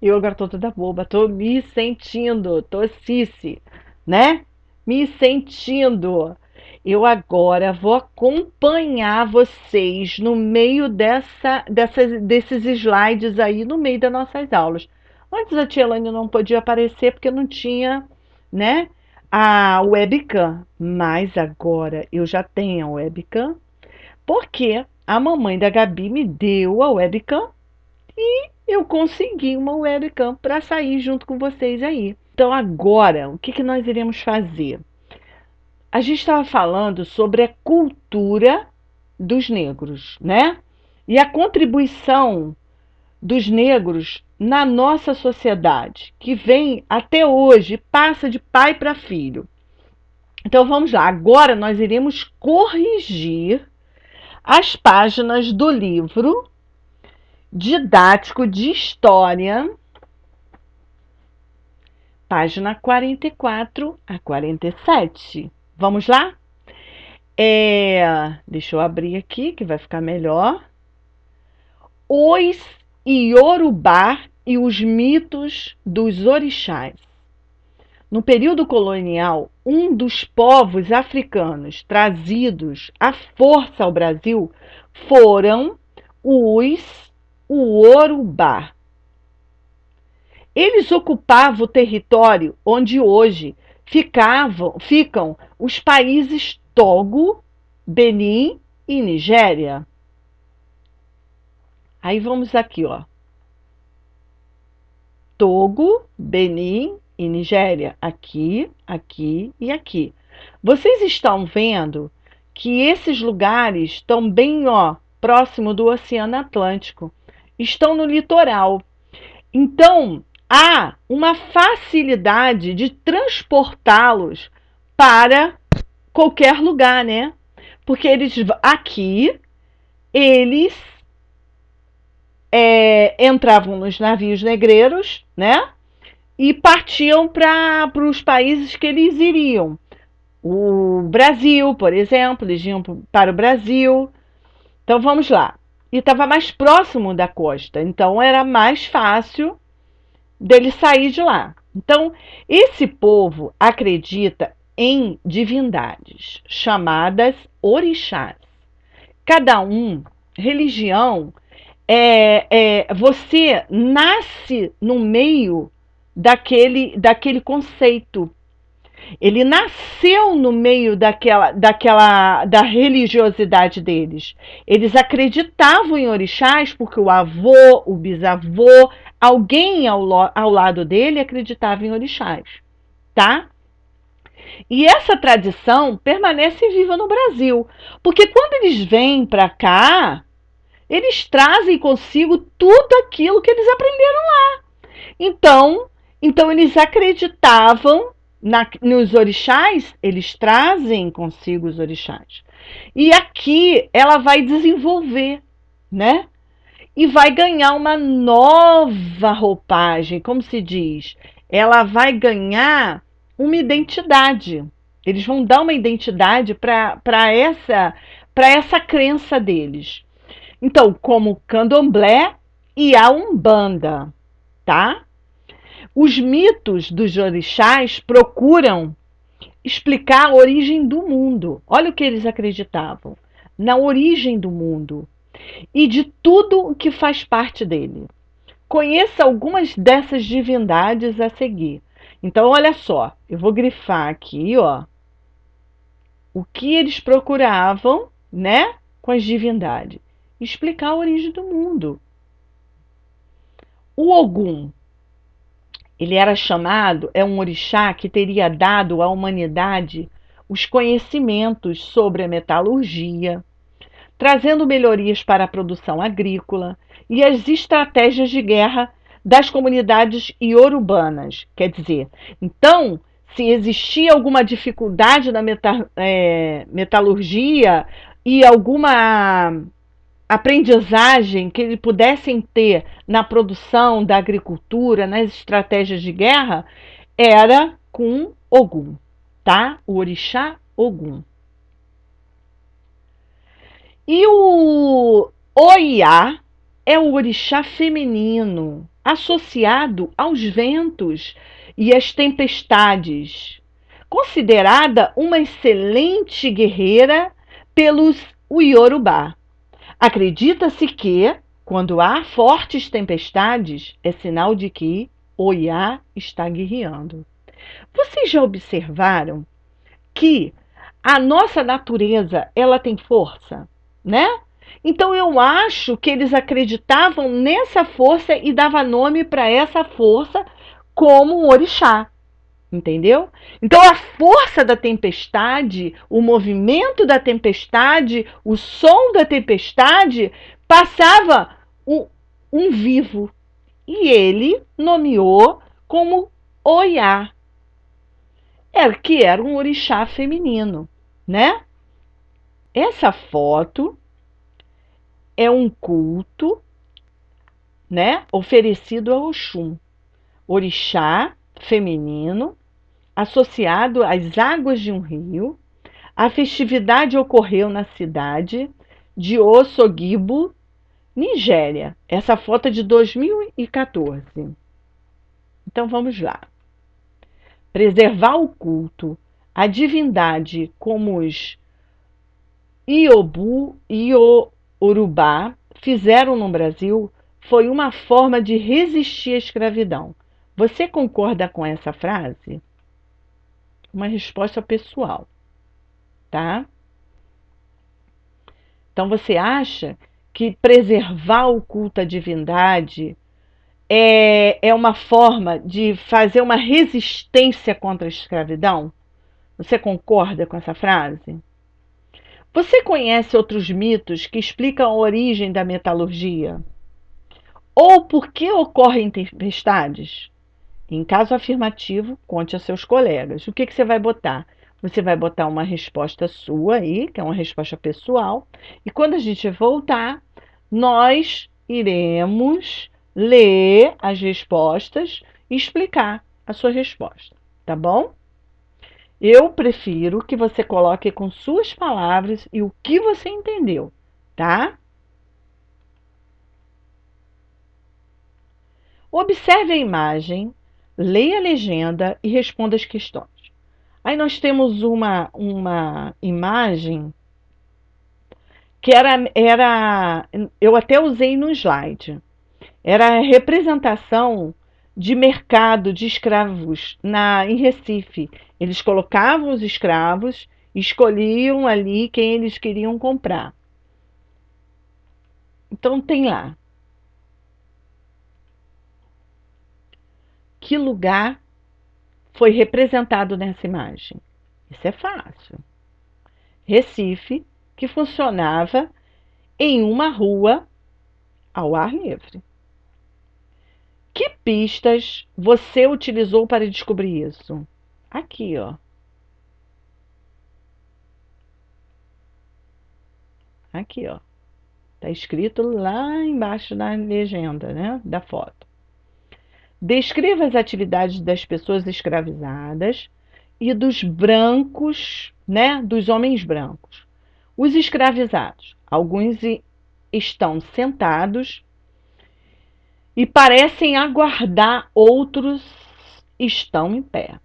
Eu agora tô toda boba, tô me sentindo, tô Cici, né? Me sentindo. Eu agora vou acompanhar vocês no meio desses slides aí, no meio das nossas aulas. Antes a tia Elaine não podia aparecer porque não tinha, né, a webcam. Mas agora eu já tenho a webcam, porque a mamãe da Gabi me deu a webcam e eu consegui uma webcam para sair junto com vocês aí. Então agora, o que que nós iremos fazer? A gente estava falando sobre a cultura dos negros, né? E a contribuição dos negros na nossa sociedade, que vem até hoje, passa de pai para filho. Então vamos lá, agora nós iremos corrigir as páginas do livro didático de história, página 44 a 47. Vamos lá? Deixa eu abrir aqui que vai ficar melhor. Os Iorubá e os mitos dos orixás. No período colonial, um dos povos africanos trazidos à força ao Brasil foram os Uorubá. Eles ocupavam o território onde hoje ficam os países Togo, Benin e Nigéria. Aí vamos aqui, ó. Togo, Benin e Nigéria. Aqui, aqui e aqui. Vocês estão vendo que esses lugares estão bem, ó, próximo do Oceano Atlântico. Estão no litoral. Então, há uma facilidade de transportá-los para qualquer lugar, né? Porque eles entravam nos navios negreiros, né? E partiam para os países que eles iriam. O Brasil, por exemplo, eles iam para o Brasil. Então vamos lá. E estava mais próximo da costa, então era mais fácil dele sair de lá. Então, esse povo acredita em divindades chamadas orixás. Cada religião, você nasce no meio daquele conceito. Ele nasceu no meio da religiosidade deles. Eles acreditavam em orixás porque o avô, o bisavô, alguém ao lado dele acreditava em orixás, tá? E essa tradição permanece viva no Brasil, porque quando eles vêm para cá, eles trazem consigo tudo aquilo que eles aprenderam lá. Então eles acreditavam nos orixás, eles trazem consigo os orixás. E aqui ela vai desenvolver, né? E vai ganhar uma nova roupagem, como se diz. Ela vai ganhar uma identidade. Eles vão dar uma identidade para essa crença deles. Então, como candomblé e a umbanda, tá? Os mitos dos orixás procuram explicar a origem do mundo. Olha o que eles acreditavam: na origem do mundo e de tudo o que faz parte dele. Conheça algumas dessas divindades a seguir. Então, olha só, eu vou grifar aqui, ó, o que eles procuravam, né, com as divindades. Explicar a origem do mundo. O Ogum, ele era chamado, é um orixá que teria dado à humanidade os conhecimentos sobre a metalurgia, trazendo melhorias para a produção agrícola e as estratégias de guerra das comunidades iorubanas. Quer dizer, então, se existia alguma dificuldade na metalurgia e alguma aprendizagem que eles pudessem ter na produção da agricultura, nas estratégias de guerra, era com Ogum, tá? O orixá Ogum. E o Oiá, é o orixá feminino, associado aos ventos e às tempestades, considerada uma excelente guerreira pelos Iorubá. Acredita-se que, quando há fortes tempestades, é sinal de que Oiá está guerreando. Vocês já observaram que a nossa natureza, ela tem força, né? Então eu acho que eles acreditavam nessa força e dava nome para essa força como um orixá, entendeu? Então a força da tempestade, o movimento da tempestade, o som da tempestade passava um vivo e ele nomeou como Oiá, que era um orixá feminino, né? Essa foto é um culto, né, oferecido a Oxum, orixá feminino, associado às águas de um rio. A festividade ocorreu na cidade de Osogbo, Nigéria. Essa foto é de 2014. Então vamos lá. Preservar o culto à divindade como os Iobu e Iorubá fizeram no Brasil foi uma forma de resistir à escravidão. Você concorda com essa frase? Uma resposta pessoal, tá? Então você acha que preservar o culto à divindade é uma forma de fazer uma resistência contra a escravidão? Você concorda com essa frase? Você conhece outros mitos que explicam a origem da metalurgia? Ou por que ocorrem tempestades? Em caso afirmativo, conte a seus colegas. O que você vai botar? Você vai botar uma resposta sua aí, que é uma resposta pessoal, e quando a gente voltar, nós iremos ler as respostas e explicar a sua resposta, tá bom? Eu prefiro que você coloque com suas palavras e o que você entendeu, tá? Observe a imagem, leia a legenda e responda as questões. Aí nós temos uma imagem que eu até usei no slide, era a representação de mercado de escravos em Recife. Eles colocavam os escravos, escolhiam ali quem eles queriam comprar. Então tem lá. Que lugar foi representado nessa imagem? Isso é fácil. Recife, que funcionava em uma rua ao ar livre. Que pistas você utilizou para descobrir isso? Aqui, ó. Aqui, ó. Está escrito lá embaixo na legenda, né, da foto. Descreva as atividades das pessoas escravizadas e dos brancos, né, dos homens brancos. Os escravizados, alguns estão sentados e parecem aguardar, outros estão em pé,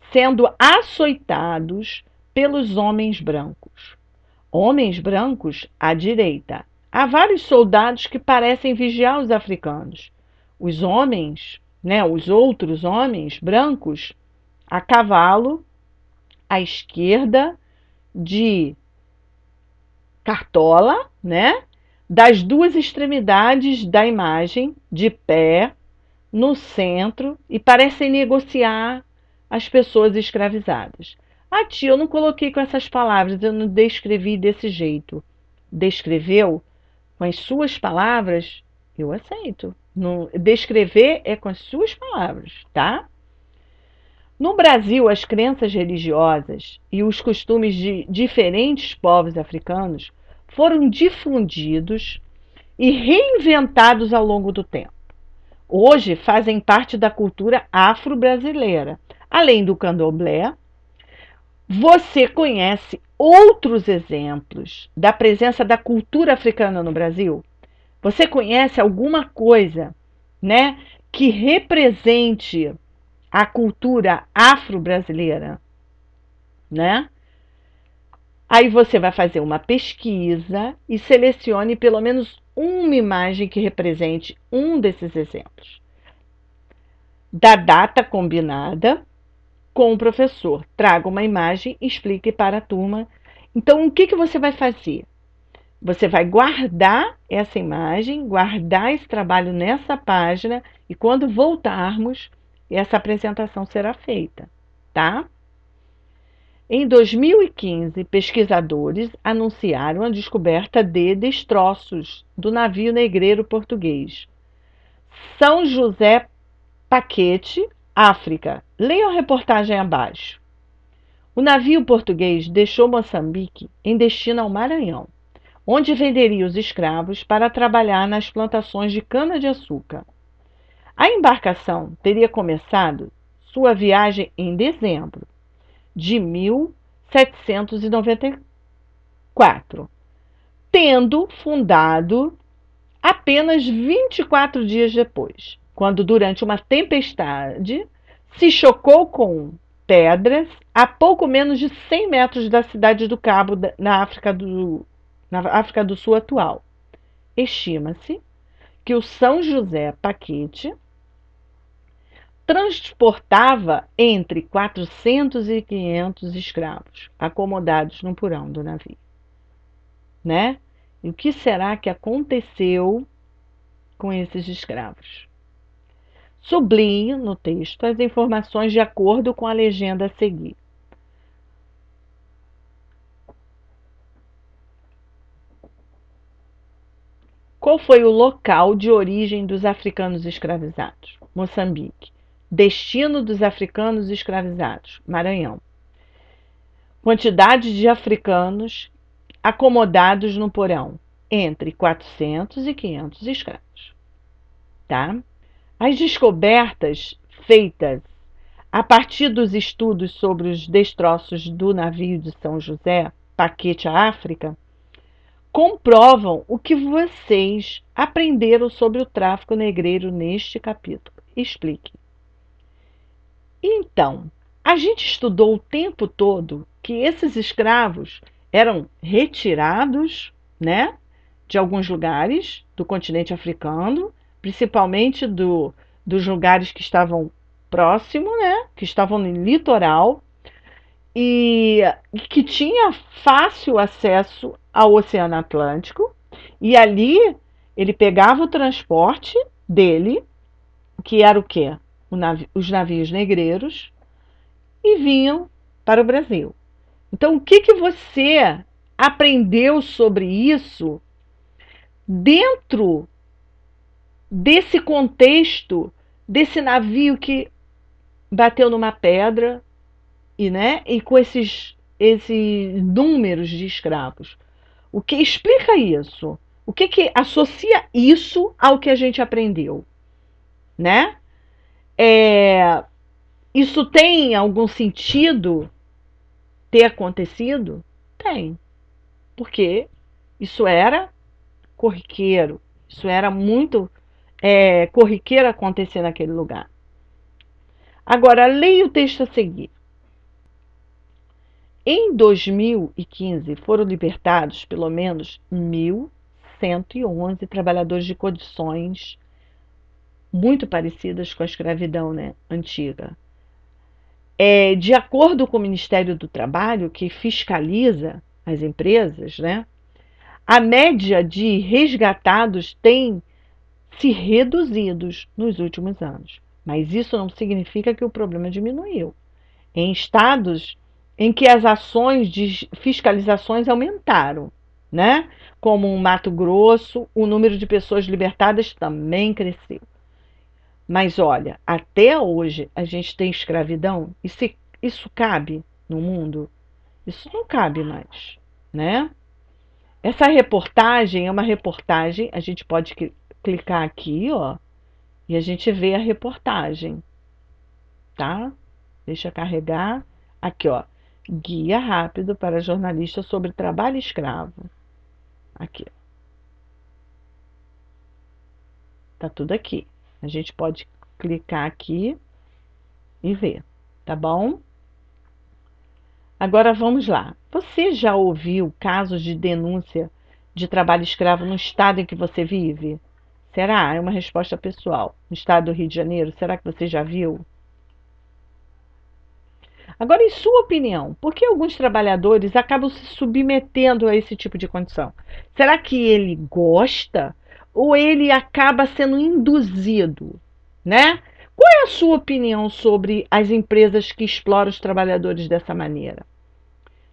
sendo açoitados pelos homens brancos. Homens brancos à direita. Há vários soldados que parecem vigiar os africanos. Os homens, né, os outros homens brancos, a cavalo, à esquerda, de cartola, né, das duas extremidades da imagem, de pé, no centro, e parecem negociar as pessoas escravizadas. Ah, tia, eu não coloquei com essas palavras, eu não descrevi desse jeito. Descreveu com as suas palavras? Eu aceito. Descrever é com as suas palavras, tá? No Brasil, as crenças religiosas e os costumes de diferentes povos africanos foram difundidos e reinventados ao longo do tempo. Hoje fazem parte da cultura afro-brasileira. Além do candomblé, você conhece outros exemplos da presença da cultura africana no Brasil? Você conhece alguma coisa, né, que represente a cultura afro-brasileira, né? Aí você vai fazer uma pesquisa e selecione pelo menos uma imagem que represente um desses exemplos. Da data combinada com o professor. Traga uma imagem e explique para a turma. Então, o que você vai fazer? Você vai guardar essa imagem, guardar esse trabalho nessa página e quando voltarmos, essa apresentação será feita, tá? Em 2015, pesquisadores anunciaram a descoberta de destroços do navio negreiro português São José Paquete, África. Leia a reportagem abaixo. O navio português deixou Moçambique em destino ao Maranhão, onde venderia os escravos para trabalhar nas plantações de cana-de-açúcar. A embarcação teria começado sua viagem em dezembro de 1794, tendo fundado apenas 24 dias depois, quando, durante uma tempestade, se chocou com pedras a pouco menos de 100 metros da cidade do Cabo, na África do Sul atual. Estima-se que o São José Paquete transportava entre 400 e 500 escravos, acomodados no porão do navio, né? E o que será que aconteceu com esses escravos? Sublinhe no texto as informações de acordo com a legenda a seguir. Qual foi o local de origem dos africanos escravizados? Moçambique. Destino dos africanos escravizados? Maranhão. Quantidade de africanos acomodados no porão? Entre 400 e 500 escravos. Tá? As descobertas feitas a partir dos estudos sobre os destroços do navio de São José, Paquete à África, comprovam o que vocês aprenderam sobre o tráfico negreiro neste capítulo. Explique. Então, a gente estudou o tempo todo que esses escravos eram retirados, né, de alguns lugares do continente africano, principalmente dos lugares que estavam próximos, né, que estavam no litoral, e que tinha fácil acesso ao Oceano Atlântico, e ali ele pegava o transporte dele, que era o quê? Os navios negreiros, e vinham para o Brasil. Então, o que você aprendeu sobre isso dentro desse contexto, desse navio que bateu numa pedra e com esses números de escravos? O que explica isso? O que associa isso ao que a gente aprendeu, né? Isso tem algum sentido ter acontecido? Tem, porque isso era corriqueiro, isso era muito corriqueiro acontecer naquele lugar. Agora, leia o texto a seguir. Em 2015, foram libertados pelo menos 1.111 trabalhadores de condições muito parecidas com a escravidão, né, antiga. De acordo com o Ministério do Trabalho, que fiscaliza as empresas, né, a média de resgatados tem se reduzido nos últimos anos. Mas isso não significa que o problema diminuiu. Em estados em que as ações de fiscalizações aumentaram, né? Como o Mato Grosso, o número de pessoas libertadas também cresceu. Mas olha, até hoje a gente tem escravidão, e se isso cabe no mundo? Isso não cabe mais, né? Essa reportagem é uma reportagem, a gente pode clicar aqui, ó, e a gente vê a reportagem, tá? Deixa eu carregar. Aqui, ó. Guia rápido para jornalistas sobre trabalho escravo. Aqui. Tá tudo aqui. A gente pode clicar aqui e ver, tá bom? Agora vamos lá. Você já ouviu casos de denúncia de trabalho escravo no estado em que você vive? Será? É uma resposta pessoal. No estado do Rio de Janeiro, será que você já viu? Agora, em sua opinião, por que alguns trabalhadores acabam se submetendo a esse tipo de condição? Será que ele gosta ou ele acaba sendo induzido, né? Qual é a sua opinião sobre as empresas que exploram os trabalhadores dessa maneira?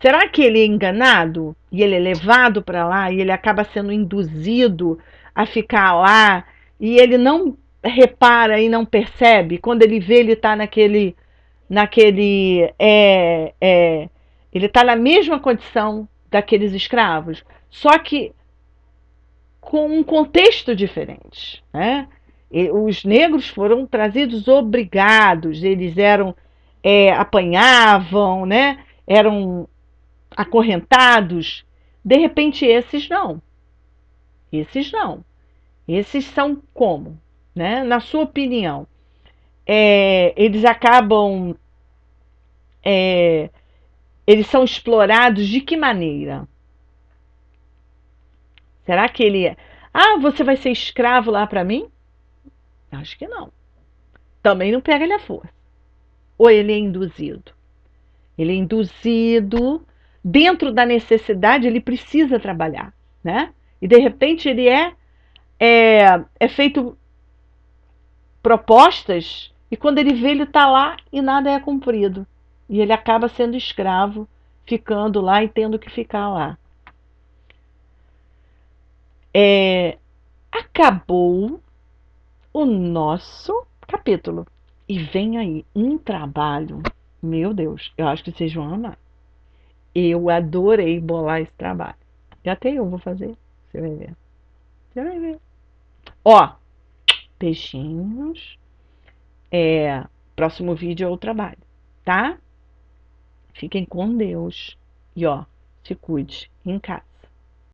Será que ele é enganado e ele é levado para lá e ele acaba sendo induzido a ficar lá e ele não repara e não percebe? Quando ele vê, ele está ele está na mesma condição daqueles escravos, só que com um contexto diferente, né? E os negros foram trazidos obrigados, eles eram apanhavam, né? Eram acorrentados. De repente esses não, esses não, esses são como, né? Na sua opinião, eles acabam é, eles são explorados de que maneira? Será que ele é? Ah, você vai ser escravo lá para mim? Acho que não. Também não pega ele à força. Ou ele é induzido? Ele é induzido dentro da necessidade, ele precisa trabalhar, né? E de repente ele é feito propostas e quando ele vê ele está lá e nada é cumprido. E ele acaba sendo escravo, ficando lá e tendo que ficar lá. Acabou o nosso capítulo. E vem aí um trabalho. Meu Deus, eu acho que vocês vão amar. Eu adorei bolar esse trabalho. E até eu vou fazer. Você vai ver. Você vai ver. Ó, beijinhos. Próximo vídeo é o trabalho, tá? Fiquem com Deus. E ó, se cuide em casa.